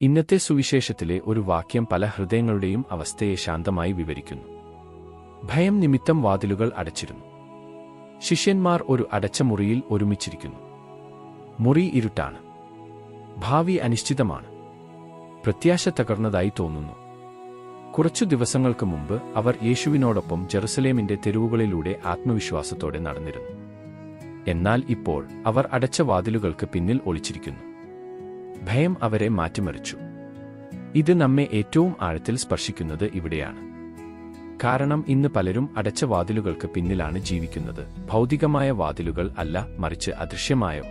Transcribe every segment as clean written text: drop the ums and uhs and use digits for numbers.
ഇന്നത്തെ സുവിശേഷത്തിലെ ഒരു വാക്യം പല ഹൃദയങ്ങളുടെയും അവസ്ഥയെ ശാന്തമായി വിവരിക്കുന്നു. ഭയം നിമിത്തം വാതിലുകൾ അടച്ചിരുന്നു. ശിഷ്യന്മാർ ഒരു അടച്ച മുറിയിൽ ഒരുമിച്ചിരിക്കുന്നു. മുറി ഇരുട്ടാണ്. ഭാവി അനിശ്ചിതമാണ്. പ്രത്യാശ തകർന്നതായി തോന്നുന്നു. കുറച്ചു ദിവസങ്ങൾക്ക് മുമ്പ് അവർ യേശുവിനോടൊപ്പം ജെറുസലേമിന്റെ തെരുവുകളിലൂടെ ആത്മവിശ്വാസത്തോടെ നടന്നിരുന്നു. എന്നാൽ ഇപ്പോൾ അവർ അടച്ച വാതിലുകൾക്ക് പിന്നിൽ ഒളിച്ചിരിക്കുന്നു. ഭയം അവരെ മാറ്റിമറിച്ചു. ഇത് നമ്മെ ഏറ്റവും ആഴത്തിൽ സ്പർശിക്കുന്നത് ഇവിടെയാണ്. കാരണം ഇന്ന് പലരും അടച്ച വാതിലുകൾക്ക് പിന്നിലാണ് ജീവിക്കുന്നത്. ഭൗതികമായ വാതിലുകൾ അല്ല, മറിച്ച് അദൃശ്യമായോ.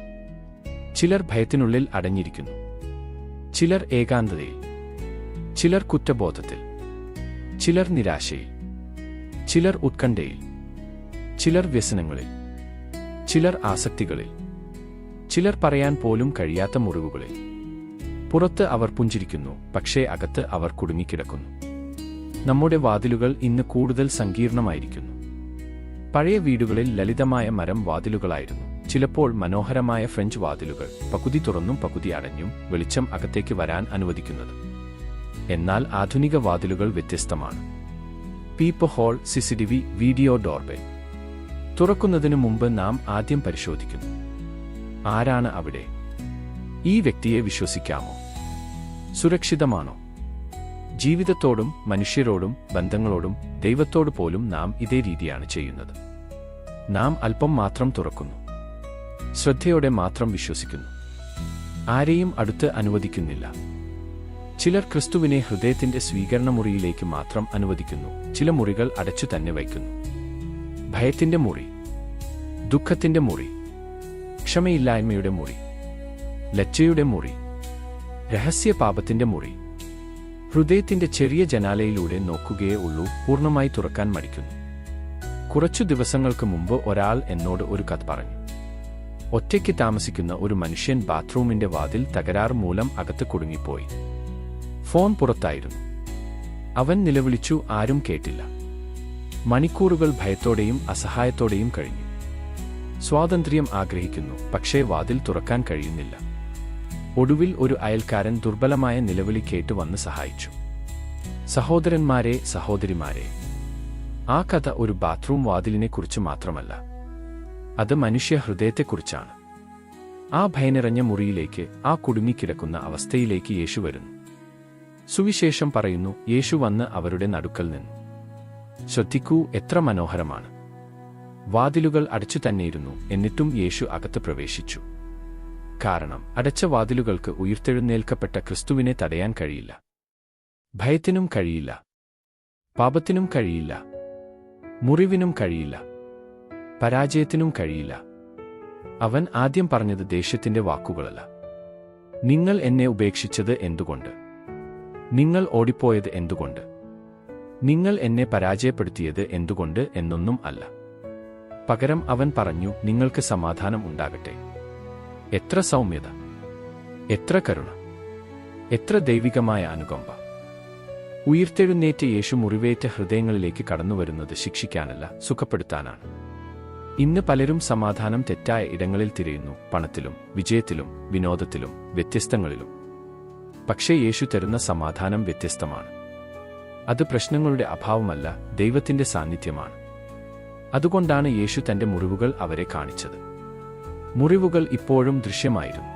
ചിലർ ഭയത്തിനുള്ളിൽ അടഞ്ഞിരിക്കുന്നു. ചിലർ ഏകാന്തതയിൽ, ചിലർ കുറ്റബോധത്തിൽ, ചിലർ നിരാശയിൽ, ചിലർ ഉത്കണ്ഠയിൽ, ചിലർ വ്യസനങ്ങളിൽ, ചിലർ ആസക്തികളിൽ, ചിലർ പറയാൻ പോലും കഴിയാത്ത മുറിവുകളിൽ. പുറത്ത് അവർ പുഞ്ചിരിക്കുന്നു, പക്ഷേ അകത്ത് അവർ കുടുങ്ങിക്കിടക്കുന്നു. നമ്മുടെ വാതിലുകൾ ഇന്ന് കൂടുതൽ സങ്കീർണമായിരിക്കുന്നു. പഴയ വീടുകളിൽ ലളിതമായ മരം വാതിലുകളായിരുന്നു. ചിലപ്പോൾ മനോഹരമായ ഫ്രഞ്ച് വാതിലുകൾ, പകുതി തുറന്നും പകുതി അടഞ്ഞും വെളിച്ചം അകത്തേക്ക് വരാൻ അനുവദിക്കുന്നത്. എന്നാൽ ആധുനിക വാതിലുകൾ വ്യത്യസ്തമാണ്. Peep hole, CCTV, video doorbell. തുറക്കുന്നതിനു മുമ്പ് നാം ആദ്യം പരിശോധിക്കുന്നു, ആരാണ് അവിടെ? ഈ വ്യക്തിയെ വിശ്വസിക്കാമോ? സുരക്ഷിതമാണോ? ജീവിതത്തോടും മനുഷ്യരോടും ബന്ധങ്ങളോടും ദൈവത്തോട് പോലും നാം ഇതേ രീതിയാണ് ചെയ്യുന്നത്. നാം അല്പം മാത്രം തുറക്കുന്നു, ശ്രദ്ധയോടെ മാത്രം വിശ്വസിക്കുന്നു, ആരെയും അടുത്ത് അനുവദിക്കുന്നില്ല. ചിലർ ക്രിസ്തുവിനെ ഹൃദയത്തിന്റെ സ്വീകരണമുറിയിലേക്ക് മാത്രം അനുവദിക്കുന്നു. ചില മുറികൾ അടച്ചു തന്നെ വയ്ക്കുന്നു. ഭയത്തിന്റെ മുറി, ദുഃഖത്തിന്റെ മുറി, ക്ഷമയില്ലായ്മയുടെ മുറി, ലജ്ജയുടെ മുറി, രഹസ്യ പാപത്തിന്റെ മുറി. ഹൃദയത്തിന്റെ ചെറിയ ജനാലയിലൂടെ നോക്കുകയേ ഉള്ളൂ, പൂർണ്ണമായി തുറക്കാൻ മടിക്കുന്നു. കുറച്ചു ദിവസങ്ങൾക്ക് മുമ്പ് ഒരാൾ എന്നോട് ഒരു കഥ പറഞ്ഞു. ഒറ്റയ്ക്ക് താമസിക്കുന്ന ഒരു മനുഷ്യൻ ബാത്റൂമിന്റെ വാതിൽ തകരാർ മൂലം അകത്ത് കുടുങ്ങിപ്പോയി. ഫോൺ പുറത്തായിരുന്നു. അവൻ നിലവിളിച്ചു, ആരും കേട്ടില്ല. മണിക്കൂറുകൾ ഭയത്തോടെയും അസഹായത്തോടെയും കഴിഞ്ഞു. സ്വാതന്ത്ര്യം ആഗ്രഹിക്കുന്നു, പക്ഷേ വാതിൽ തുറക്കാൻ കഴിയുന്നില്ല. ഒടുവിൽ ഒരു അയൽക്കാരൻ ദുർബലമായ നിലവിളി കേട്ടു വന്ന് സഹായിച്ചു. സഹോദരന്മാരെ, സഹോദരിമാരെ, ആ കഥ ഒരു ബാത്റൂം വാതിലിനെക്കുറിച്ച് മാത്രമല്ല, അത് മനുഷ്യ ഹൃദയത്തെക്കുറിച്ചാണ്. ആ ഭയനിറഞ്ഞ മുറിയിലേക്ക്, ആ കുടുങ്ങിക്കിടക്കുന്ന അവസ്ഥയിലേക്ക് യേശു വരുന്നു. സുവിശേഷം പറയുന്നു, യേശു വന്ന് അവരുടെ നടുക്കൽ നിന്നു. ശ്രദ്ധിക്കൂ, എത്ര മനോഹരമാണ്. വാതിലുകൾ അടച്ചു തന്നെയിരുന്നു, എന്നിട്ടും യേശു അകത്ത് പ്രവേശിച്ചു. കാരണം അടച്ച വാതിലുകൾക്ക് ഉയിർത്തെഴുന്നേൽക്കപ്പെട്ട ക്രിസ്തുവിനെ തടയാൻ കഴിയില്ല. ഭയത്തിനും കഴിയില്ല, പാപത്തിനും കഴിയില്ല, മുറിവിനും കഴിയില്ല, പരാജയത്തിനും കഴിയില്ല. അവൻ ആദ്യം പറഞ്ഞത് ദേഷ്യത്തിന്റെ വാക്കുകളല്ല. നിങ്ങൾ എന്നെ ഉപേക്ഷിച്ചത് എന്തുകൊണ്ട്? നിങ്ങൾ ഓടിപ്പോയത് എന്തുകൊണ്ട്? നിങ്ങൾ എന്നെ പരാജയപ്പെടുത്തിയത് എന്തുകൊണ്ട് എന്നൊന്നും അല്ല. പകരം അവൻ പറഞ്ഞു, നിങ്ങൾക്ക് സമാധാനം ഉണ്ടാകട്ടെ. എത്ര സൗമ്യത, എത്ര കരുണ, എത്ര ദൈവികമായ അനുകമ്പ. ഉയിർത്തെഴുന്നേറ്റ യേശു മുറിവേറ്റ ഹൃദയങ്ങളിലേക്ക് കടന്നുവരുന്നത് ശിക്ഷിക്കാനല്ല, സുഖപ്പെടുത്താനാണ്. ഇന്ന് പലരും സമാധാനം തെറ്റായ ഇടങ്ങളിൽ തിരയുന്നു, പണത്തിലും വിജയത്തിലും വിനോദത്തിലും വ്യത്യസ്തങ്ങളിലും. പക്ഷേ യേശു തരുന്ന സമാധാനം വ്യത്യസ്തമാണ്. അത് പ്രശ്നങ്ങളുടെ അഭാവമല്ല, ദൈവത്തിന്റെ സാന്നിധ്യമാണ്. അതുകൊണ്ടാണ് യേശു തന്റെ മുറിവുകൾ അവരെ കാണിച്ചത്. മുറിവുകൾ ഇപ്പോഴും ദൃശ്യമായിരുന്നു.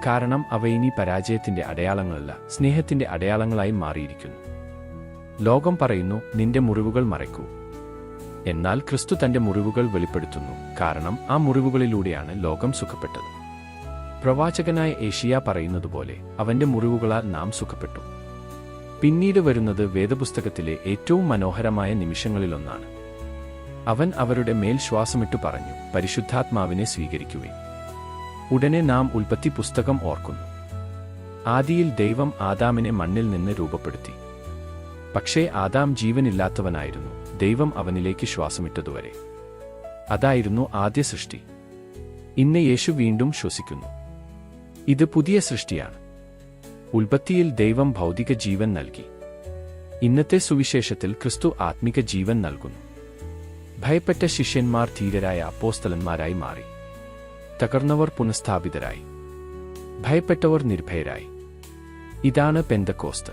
കാരണം അവ ഇനി പരാജയത്തിന്റെ അടയാളങ്ങളല്ല, സ്നേഹത്തിന്റെ അടയാളങ്ങളായി മാറിയിരിക്കുന്നു. ലോകം പറയുന്നു, നിന്റെ മുറിവുകൾ മറയ്ക്കൂ. എന്നാൽ ക്രിസ്തു തന്റെ മുറിവുകൾ വെളിപ്പെടുത്തുന്നു. കാരണം ആ മുറിവുകളിലൂടെയാണ് ലോകം സുഖപ്പെട്ടത്. പ്രവാചകനായ ഏശയ്യാ പറയുന്നതുപോലെ, അവന്റെ മുറിവുകളാൽ നാം സുഖപ്പെട്ടു. പിന്നീട് വരുന്നത് വേദപുസ്തകത്തിലെ ഏറ്റവും മനോഹരമായ നിമിഷങ്ങളിലൊന്നാണ്. അവൻ അവരുടെ മേൽ ശ്വാസമിട്ടു പറഞ്ഞു, പരിശുദ്ധാത്മാവിനെ സ്വീകരിക്കുവിൻ. ഉടനെ നാം ഉൽപ്പത്തി പുസ്തകം ഓർക്കുന്നു. ആദിയിൽ ദൈവം ആദാമിനെ മണ്ണിൽ നിന്ന് രൂപപ്പെടുത്തി. പക്ഷേ ആദാം ജീവനില്ലാത്തവനായിരുന്നു, ദൈവം അവനിലേക്ക് ശ്വാസമിട്ടതുവരെ. അതായിരുന്നു ആദ്യ സൃഷ്ടി. ഇന്ന് യേശു വീണ്ടും ശ്വസിക്കുന്നു. ഇത് പുതിയ സൃഷ്ടിയാണ്. ഉൽപ്പത്തിയിൽ ദൈവം ഭൗതിക ജീവൻ നൽകി. ഇന്നത്തെ സുവിശേഷത്തിൽ ക്രിസ്തു ആത്മിക ജീവൻ നൽകുന്നു. ഭയപ്പെട്ട ശിഷ്യന്മാർ ധീരരായ അപ്പോസ്തലന്മാരായി മാറി. തകർന്നവർ പുനഃസ്ഥാപിതരായി. ഭയപ്പെട്ടവർ നിർഭയരായി. ഇതാണ് പെന്തക്കോസ്ത്.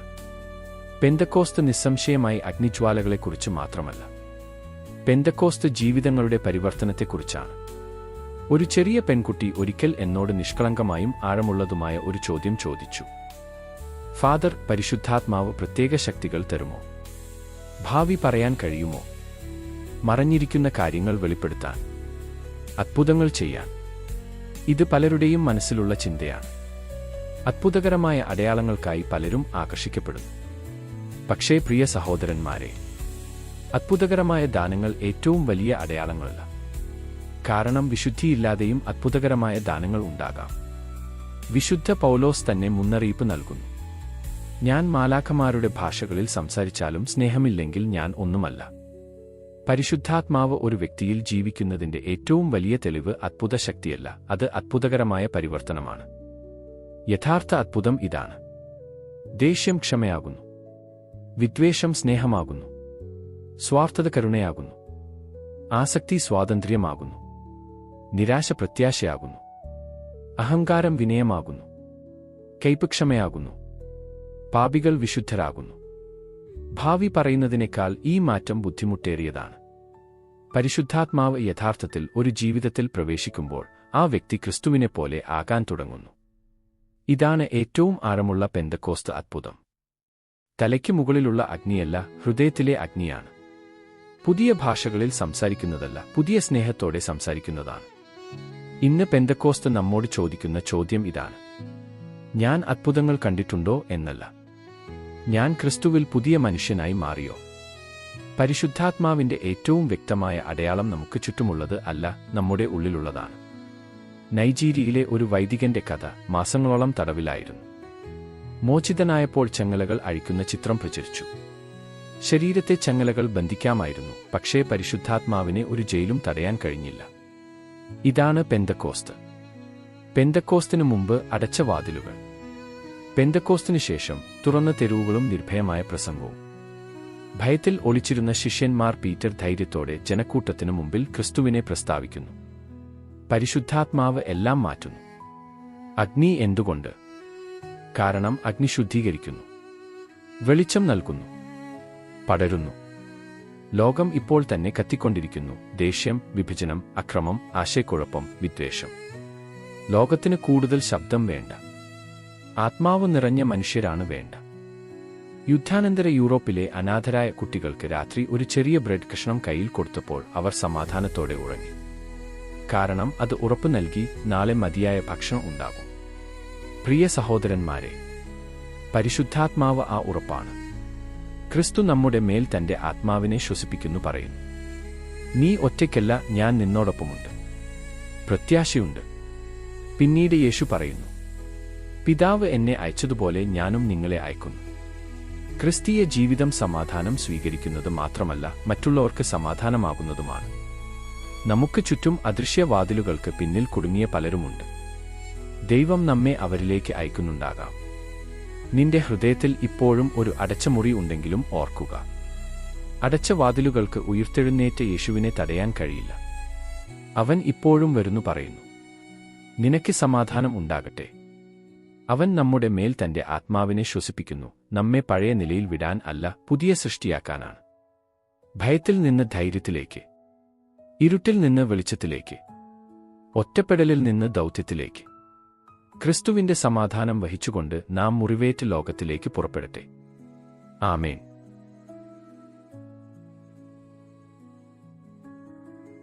പെന്തക്കോസ്ത് നിസ്സംശയമായി അഗ്നിജ്വാലകളെക്കുറിച്ച് മാത്രമല്ല. പെന്തക്കോസ്ത് ജീവിതങ്ങളുടെ പരിവർത്തനത്തെക്കുറിച്ചാണ്. ഒരു ചെറിയ പെൺകുട്ടി ഒരിക്കൽ എന്നോട് നിഷ്കളങ്കമായും ആഴമുള്ളതുമായ ഒരു ചോദ്യം ചോദിച്ചു. ഫാദർ, പരിശുദ്ധാത്മാവ് പ്രത്യേക ശക്തികൾ തരുമോ? ഭാവി പറയാൻ കഴിയുമോ? മറഞ്ഞിരിക്കുന്ന കാര്യങ്ങൾ വെളിപ്പെടുത്താൻ, അത്ഭുതങ്ങൾ ചെയ്യാൻ? ഇത് പലരുടെയും മനസ്സിലുള്ള ചിന്തയാണ്. അത്ഭുതകരമായ അടയാളങ്ങൾക്കായി പലരും ആകർഷിക്കപ്പെടുന്നു. പക്ഷേ പ്രിയ സഹോദരന്മാരെ, അത്ഭുതകരമായ ദാനങ്ങൾ ഏറ്റവും വലിയ അടയാളങ്ങളല്ല. കാരണം വിശുദ്ധിയില്ലാതെയും അത്ഭുതകരമായ ദാനങ്ങൾ ഉണ്ടാകാം. വിശുദ്ധ പൗലോസ് തന്നെ മുന്നറിയിപ്പ് നൽകുന്നു. ഞാൻ മാലാഖമാരുടെ ഭാഷകളിൽ സംസാരിച്ചാലും സ്നേഹമില്ലെങ്കിൽ ഞാൻ ഒന്നുമല്ല. പരിശുദ്ധാത്മാവ് ഒരു വ്യക്തിയിൽ ജീവിക്കുന്നതിന്റെ ഏറ്റവും വലിയ തെളിവ് അത്ഭുത ശക്തിയല്ല, അത് അത്ഭുതകരമായ പരിവർത്തനമാണ്. യഥാർത്ഥ അത്ഭുതം ഇതാണ്. ദേഷ്യം ക്ഷമയാകുന്നു, വിദ്വേഷം സ്നേഹമാകുന്നു, സ്വാർത്ഥത കരുണയാകുന്നു, ആസക്തി സ്വാതന്ത്ര്യമാകുന്നു, നിരാശ പ്രത്യാശയാകുന്നു, അഹങ്കാരം വിനയമാകുന്നു, കയ്പ് ക്ഷമയാകുന്നു, പാപികൾ വിശുദ്ധരാകുന്നു. ഭാവി പറയുന്നതിനേക്കാൾ ഈ മാറ്റം ബുദ്ധിമുട്ടേറിയതാണ്. പരിശുദ്ധാത്മാവ് യഥാർത്ഥത്തിൽ ഒരു ജീവിതത്തിൽ പ്രവേശിക്കുമ്പോൾ ആ വ്യക്തി ക്രിസ്തുവിനെപ്പോലെ ആകാൻ തുടങ്ങുന്നു. ഇതാണ് ഏറ്റവും ആഴമുള്ള പെന്തക്കോസ്ത് അത്ഭുതം. തലയ്ക്ക് മുകളിലുള്ള അഗ്നിയല്ല, ഹൃദയത്തിലെ അഗ്നിയാണ്. പുതിയ ഭാഷകളിൽ സംസാരിക്കുന്നതല്ല, പുതിയ സ്നേഹത്തോടെ സംസാരിക്കുന്നതാണ്. ഇന്ന് പെന്തക്കോസ്ത് നമ്മോട് ചോദിക്കുന്ന ചോദ്യം ഇതാണ്: ഞാൻ അത്ഭുതങ്ങൾ കണ്ടിട്ടുണ്ടോ എന്നല്ല, ഞാൻ ക്രിസ്തുവിൽ പുതിയ മനുഷ്യനായി മാറിയോ? പരിശുദ്ധാത്മാവിന്റെ ഏറ്റവും വ്യക്തമായ അടയാളം നമുക്ക് ചുറ്റുമുള്ളത് അല്ല, നമ്മുടെ ഉള്ളിലുള്ളതാണ്. നൈജീരിയയിലെ ഒരു വൈദികന്റെ കഥ. മാസങ്ങളോളം തടവിലായിരുന്നു. മോചിതനായപ്പോൾ ചങ്ങലകൾ അഴിക്കുന്ന ചിത്രം പ്രചരിച്ചു. ശരീരത്തെ ചങ്ങലകൾ ബന്ധിക്കാമായിരുന്നു, പക്ഷേ പരിശുദ്ധാത്മാവിനെ ഒരു ജയിലും തടയാൻ കഴിഞ്ഞില്ല. ഇതാണ് പെന്തക്കോസ്ത്. പെന്തക്കോസ്തിനു മുമ്പ് അടച്ച വാതിലുകൾ, പെന്തക്കോസ്തിനു ശേഷം തുറന്ന തെരുവുകളും നിർഭയമായ പ്രസംഗവും. ഭയത്തിൽ ഒളിച്ചിരുന്ന ശിഷ്യന്മാർ പീറ്റർ ധൈര്യത്തോടെ ജനക്കൂട്ടത്തിനു മുമ്പിൽ ക്രിസ്തുവിനെ പ്രസ്താവിക്കുന്നു. പരിശുദ്ധാത്മാവ് എല്ലാം മാറ്റുന്നു. അഗ്നി എന്തുകൊണ്ട്? കാരണം അഗ്നി ശുദ്ധീകരിക്കുന്നു, വെളിച്ചം നൽകുന്നു, പടരുന്നു. ലോകം ഇപ്പോൾ തന്നെ കത്തിക്കൊണ്ടിരിക്കുന്നു. ദേഷ്യം, വിഭജനം, അക്രമം, ആശയക്കുഴപ്പം, വിദ്വേഷം. ലോകത്തിന് കൂടുതൽ ശബ്ദം വേണ്ട, ആത്മാവ് നിറഞ്ഞ മനുഷ്യരാണ് വേണ്ട. യുദ്ധാനന്തര യൂറോപ്പിലെ അനാഥരായ കുട്ടികൾക്ക് രാത്രി ഒരു ചെറിയ ബ്രെഡ് കഷ്ണം കയ്യിൽ കൊടുത്തപ്പോൾ അവർ സമാധാനത്തോടെ ഉറങ്ങി. കാരണം അത് ഉറപ്പ് നൽകി, നാളെ മതിയായ ഭക്ഷണം ഉണ്ടാകും. പ്രിയ സഹോദരന്മാരെ, പരിശുദ്ധാത്മാവ് ആ ഉറപ്പാണ്. ക്രിസ്തു നമ്മുടെ മേൽ തന്റെ ആത്മാവിനെ ശ്വസിപ്പിക്കുന്നു പറയുന്നു. നീ ഒറ്റയ്ക്കല്ല, ഞാൻ നിന്നോടൊപ്പമുണ്ട്. പ്രത്യാശയുണ്ട്. പിന്നീട് യേശു പറയുന്നു, പിതാവ് എന്നെ അയച്ചതുപോലെ ഞാനും നിങ്ങളെ അയക്കുന്നു. ക്രിസ്തീയ ജീവിതം സമാധാനം സ്വീകരിക്കുന്നത് മാത്രമല്ല, മറ്റുള്ളവർക്ക് സമാധാനമാകുന്നതുമാണ്. നമുക്ക് ചുറ്റും അദൃശ്യവാതിലുകൾക്ക് പിന്നിൽ കുടുങ്ങിയ പലരുമുണ്ട്. ദൈവം നമ്മെ അവരിലേക്ക് അയക്കുന്നുണ്ടാകാം. നിന്റെ ഹൃദയത്തിൽ ഇപ്പോഴും ഒരു അടച്ച മുറി ഉണ്ടെങ്കിലും ഓർക്കുക, അടച്ച വാതിലുകൾക്ക് ഉയിർത്തെഴുന്നേറ്റ യേശുവിനെ തടയാൻ കഴിയില്ല. അവൻ ഇപ്പോഴും വരുന്നു പറയുന്നു, നിനക്ക് സമാധാനം ഉണ്ടാകട്ടെ. അവൻ നമ്മുടെ മേൽ തന്റെ ആത്മാവിനെ ശ്വസിപ്പിക്കുന്നു, നമ്മെ പഴയ നിലയിൽ വിടാൻ അല്ല, പുതിയ സൃഷ്ടിയാക്കാനാണ്. ഭയത്തിൽ നിന്ന് ധൈര്യത്തിലേക്ക്, ഇരുട്ടിൽ നിന്ന് വെളിച്ചത്തിലേക്ക്, ഒറ്റപ്പെടലിൽ നിന്ന് ദൗത്യത്തിലേക്ക്. ക്രിസ്തുവിന്റെ സമാധാനം വഹിച്ചുകൊണ്ട് നാം മുറിവേറ്റ് ലോകത്തിലേക്ക് പുറപ്പെടട്ടെ. ആമേൻ.